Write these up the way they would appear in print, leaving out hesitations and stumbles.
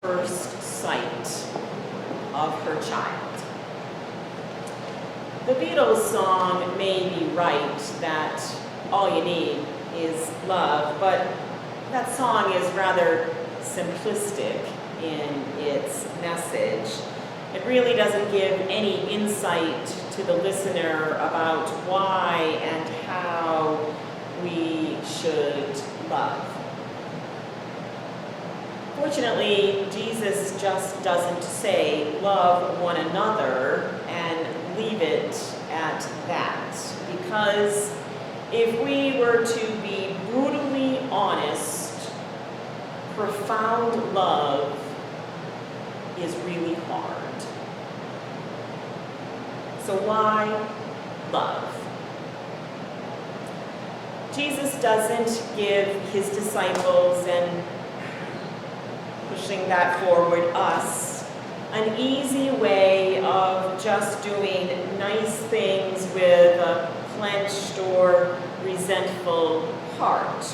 first sight of her child. The Beatles song may be right that all you need is love, but that song is rather simplistic in its message. It really doesn't give any insight to the listener about why and how we should love. Fortunately, Jesus just doesn't say, love one another, and leave it at that. Because if we were to be brutally honest, profound love is really hard. So why love? Jesus doesn't give his disciples, and pushing that forward, us, an easy way of just doing nice things with a clenched or resentful heart.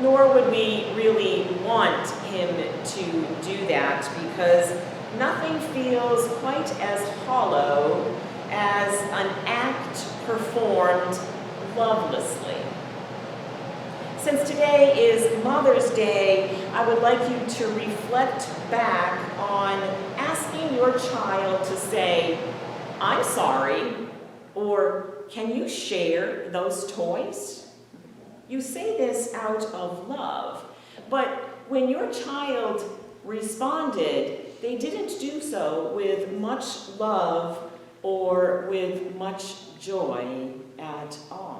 Nor would we really want him to do that, because nothing feels quite as hollow as an act performed lovelessly. Since today is Mother's Day, I would like you to reflect back on asking your child to say, "I'm sorry," or "Can you share those toys?" You say this out of love, but when your child responded, they didn't do so with much love or with much joy at all.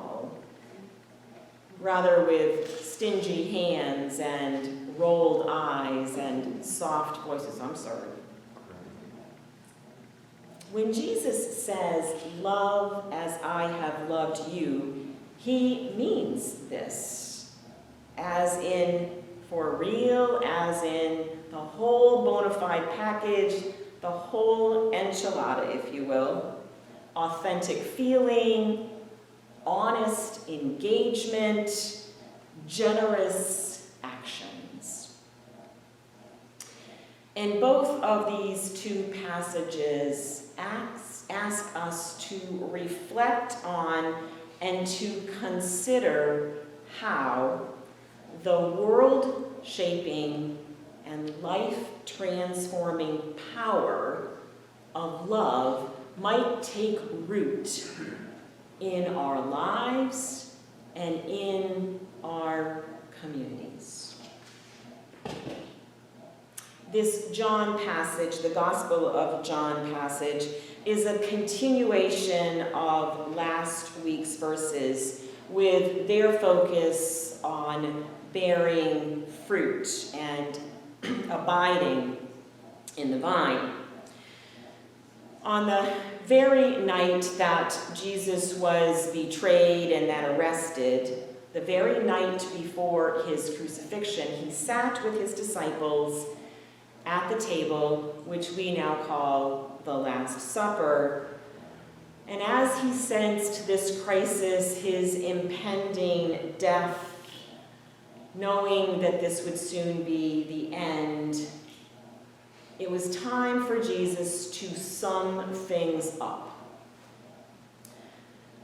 Rather with stingy hands and rolled eyes and soft voices. "I'm sorry." When Jesus says, "Love as I have loved you," he means this. As in for real, as in the whole bona fide package, the whole enchilada, if you will. Authentic feeling, honest engagement, generous actions. And both of these two passages ask us to reflect on and to consider how the world-shaping and life-transforming power of love might take root in our lives and in our communities. This John passage, the Gospel of John passage, is a continuation of last week's verses with their focus on bearing fruit and abiding in the vine. On the very night that Jesus was betrayed and then arrested, the very night before his crucifixion, he sat with his disciples at the table, which we now call the Last Supper. And as he sensed this crisis, his impending death, knowing that this would soon be the end, it was time for Jesus to sum things up.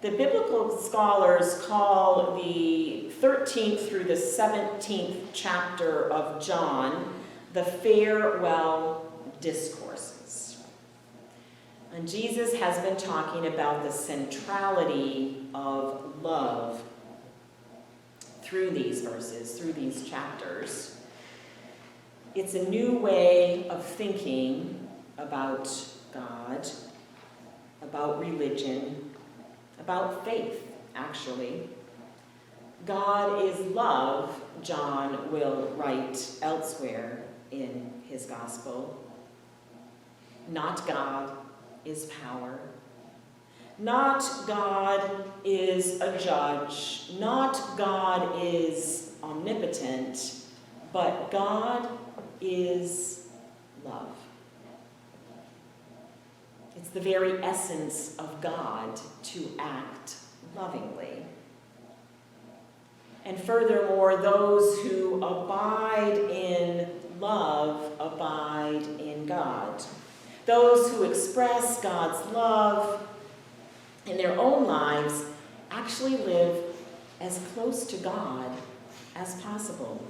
The biblical scholars call the 13th through the 17th chapter of John the farewell discourses. And Jesus has been talking about the centrality of love through these verses, through these chapters. It's a new way of thinking about God, about religion, about faith, actually. God is love, John will write elsewhere in his gospel. Not God is power. Not God is a judge. Not God is omnipotent. But God is love. It's the very essence of God to act lovingly. And furthermore, those who abide in love abide in God. Those who express God's love in their own lives actually live as close to God as possible.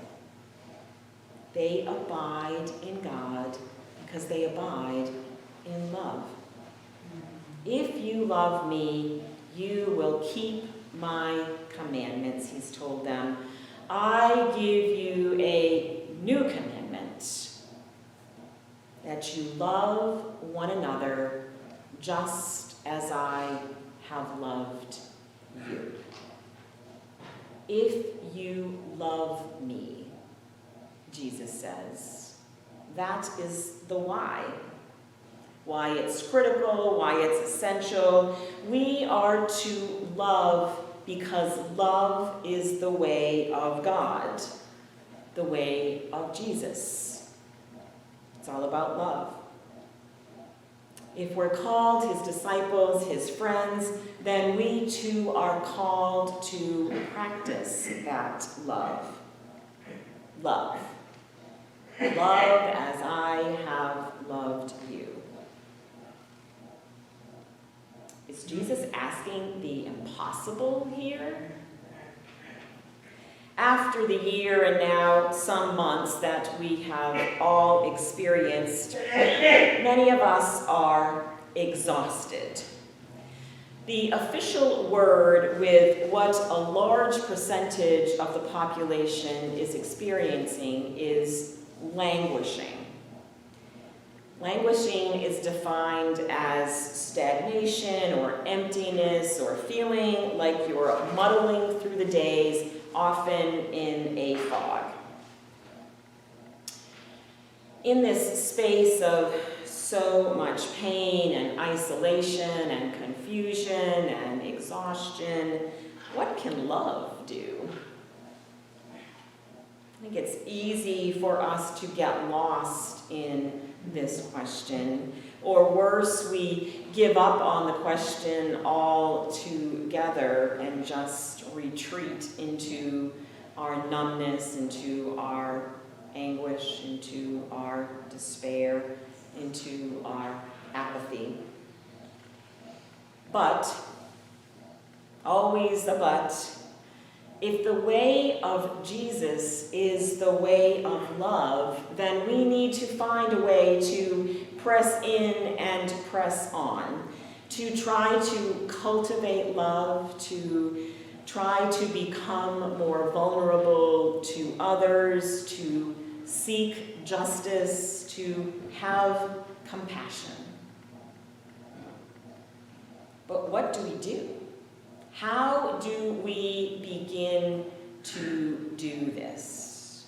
They abide in God because they abide in love. If you love me, you will keep my commandments, he's told them. I give you a new commandment, that you love one another just as I have loved you. If you love me, Jesus says, that is the why. Why it's critical, why it's essential. We are to love because love is the way of God, the way of Jesus. It's all about love. If we're called his disciples, his friends, then we too are called to practice that love. Love. Love as I have loved you. Is Jesus asking the impossible here? After the year and now some months that we have all experienced, many of us are exhausted. The official word with what a large percentage of the population is experiencing is languishing. Languishing is defined as stagnation or emptiness or feeling like you're muddling through the days, often in a fog. In this space of so much pain and isolation and confusion and exhaustion, what can love do? I think it's easy for us to get lost in this question, or worse, we give up on the question altogether and just retreat into our numbness, into our anguish, into our despair, into our apathy. But, always a but, if the way of Jesus is the way of love, then we need to find a way to press in and press on, to try to cultivate love, to try to become more vulnerable to others, to seek justice, to have compassion. But what do we do? How do we begin to do this?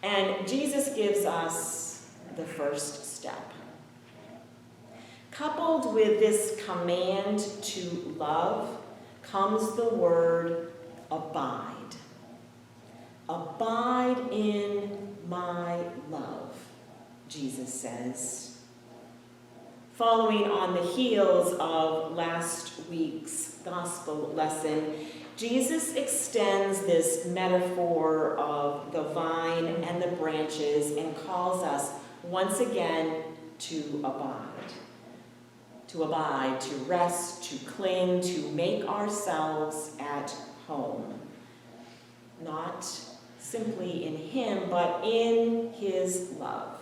And Jesus gives us the first step. Coupled with this command to love comes the word abide. Abide in my love, Jesus says. Following on the heels of last week's gospel lesson, Jesus extends this metaphor of the vine and the branches and calls us once again to abide. To abide, to rest, to cling, to make ourselves at home. Not simply in him, but in his love.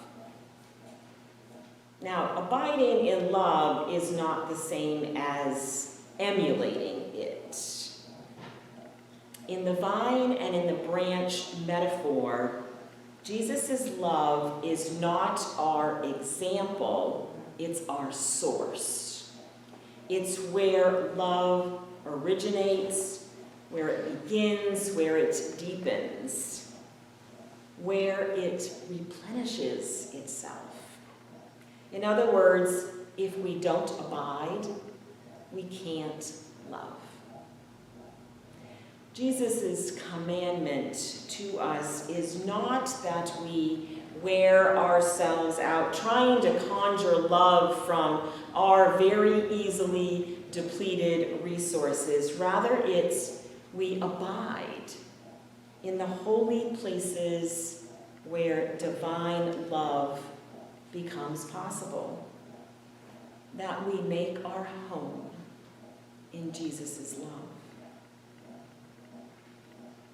Now, abiding in love is not the same as emulating it. In the vine and in the branch metaphor, Jesus' love is not our example, it's our source. It's where love originates, where it begins, where it deepens, where it replenishes itself. In other words, if we don't abide, we can't love. Jesus' commandment to us is not that we wear ourselves out trying to conjure love from our very easily depleted resources. Rather, it's we abide in the holy places where divine love becomes possible, that we make our home in Jesus' love.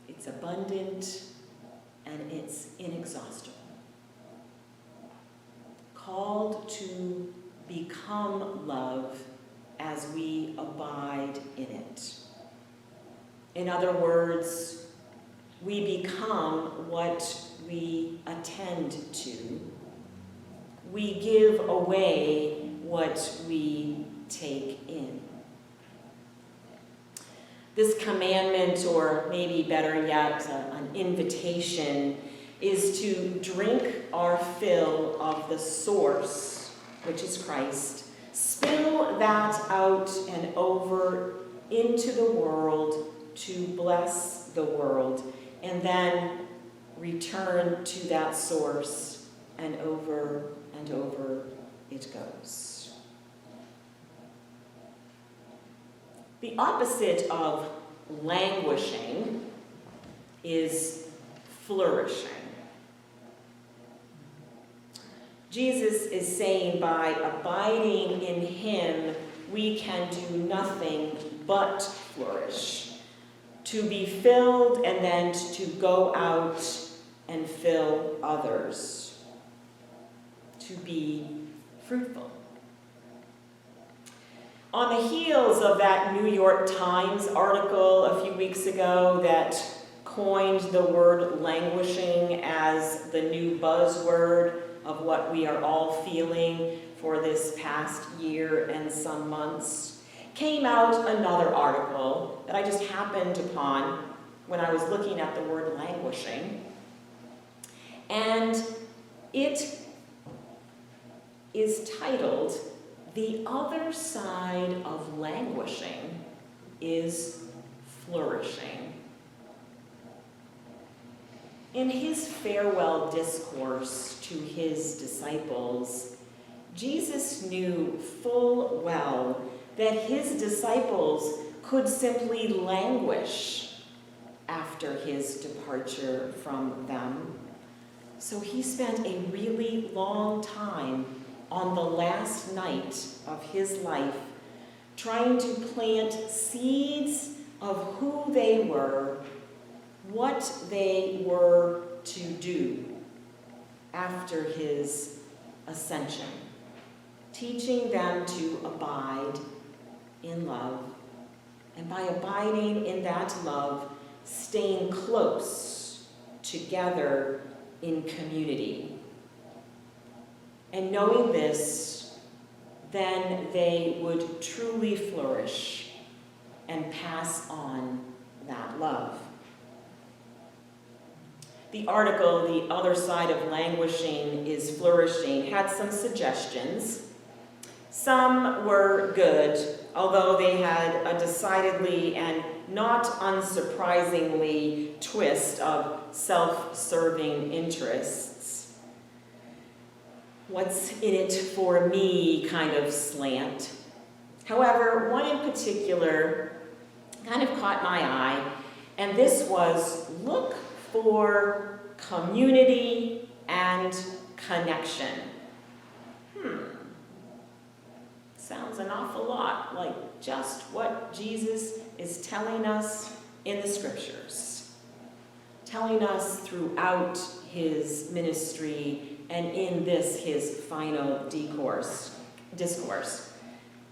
It's abundant and it's inexhaustible. Called to become love as we abide in it. In other words, we become what we attend to. We give away what we take in. This commandment, or maybe better yet, an invitation, is to drink our fill of the source, which is Christ, spill that out and over into the world to bless the world, and then return to that source, and over it goes. The opposite of languishing is flourishing. Jesus is saying by abiding in him, we can do nothing but flourish. To be filled and then to go out and fill others. To be fruitful. On the heels of that New York Times article a few weeks ago that coined the word languishing as the new buzzword of what we are all feeling for this past year and some months, came out another article that I just happened upon when I was looking at the word languishing. And it is titled, "The Other Side of Languishing is Flourishing." In his farewell discourse to his disciples, Jesus knew full well that his disciples could simply languish after his departure from them. So he spent a really long time on the last night of his life trying to plant seeds of who they were, what they were to do after his ascension, teaching them to abide in love, and by abiding in that love, staying close together in community. And knowing this, then they would truly flourish and pass on that love. The article, "The Other Side of Languishing is Flourishing," had some suggestions. Some were good, although they had a decidedly and not unsurprisingly twist of self-serving interests. What's in it for me kind of slant. However, one in particular kind of caught my eye, and this was look for community and connection. Sounds an awful lot like just what Jesus is telling us in the scriptures, telling us throughout his ministry and in this his final discourse.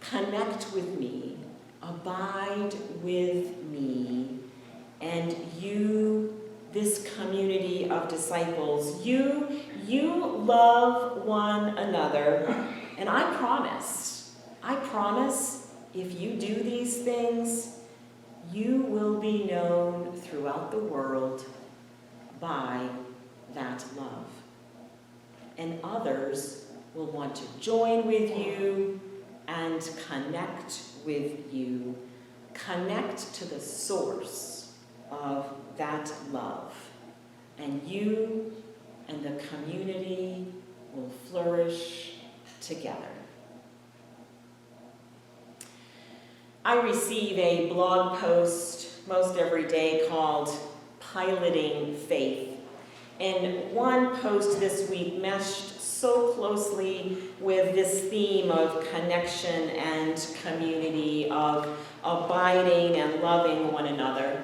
Connect with me, abide with me, and you, this community of disciples, you love one another, and I promise, if you do these things, you will be known throughout the world by that love. And others will want to join with you and connect with you. Connect to the source of that love. And you and the community will flourish together. I receive a blog post most every day called Piloting Faith. And one post this week meshed so closely with this theme of connection and community, of abiding and loving one another.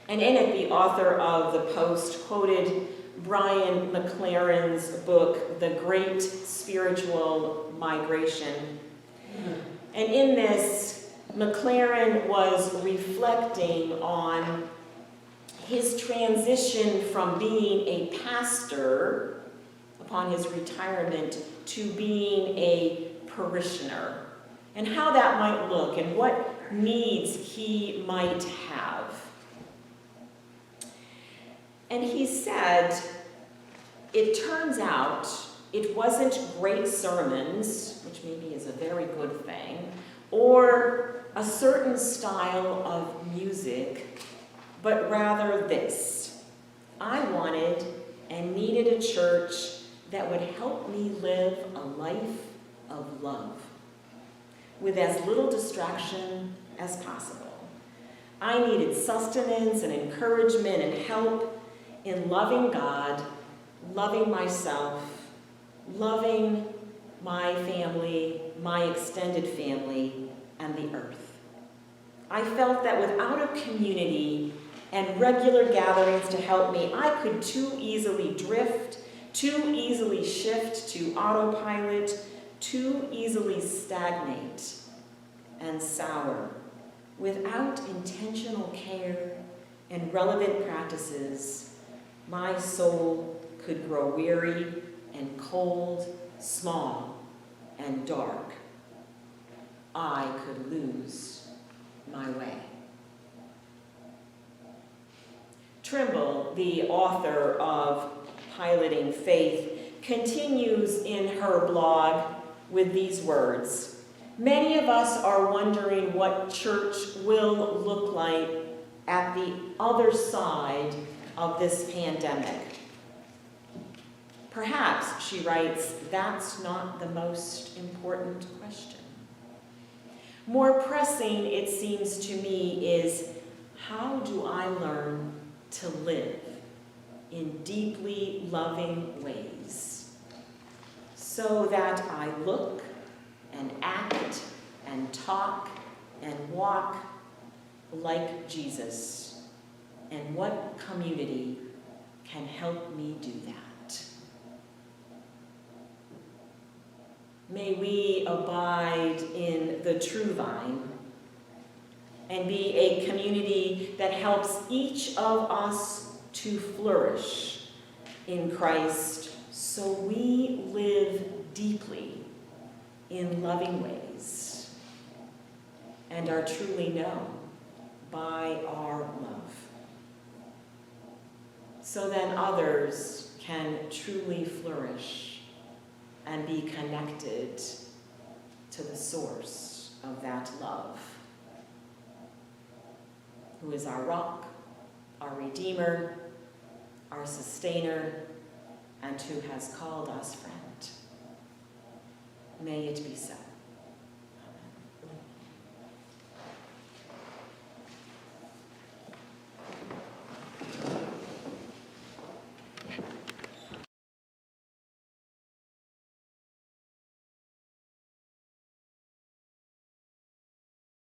And in it, the author of the post quoted Brian McLaren's book, The Great Spiritual Migration. And in this, McLaren was reflecting on his transition from being a pastor upon his retirement to being a parishioner, and how that might look and what needs he might have. And he said, it turns out it wasn't great sermons, which maybe is a very good thing, or a certain style of music, but rather this. I wanted and needed a church that would help me live a life of love with as little distraction as possible. I needed sustenance and encouragement and help in loving God, loving myself, loving my family, my extended family, and the earth. I felt that without a community and regular gatherings to help me, I could too easily drift, too easily shift to autopilot, too easily stagnate and sour. Without intentional care and relevant practices, my soul could grow weary and cold, small and dark. I could lose my way. Trimble, the author of Piloting Faith, continues in her blog with these words. Many of us are wondering what church will look like at the other side of this pandemic. Perhaps, she writes, that's not the most important question. More pressing, it seems to me, is how do I learn to live in deeply loving ways so that I look and act and talk and walk like Jesus? And what community can help me do that? May we abide in the true vine and be a community that helps each of us to flourish in Christ so we live deeply in loving ways and are truly known by our love, so then others can truly flourish and be connected to the source of that love, who is our rock, our Redeemer, our Sustainer, and who has called us friend. May it be so.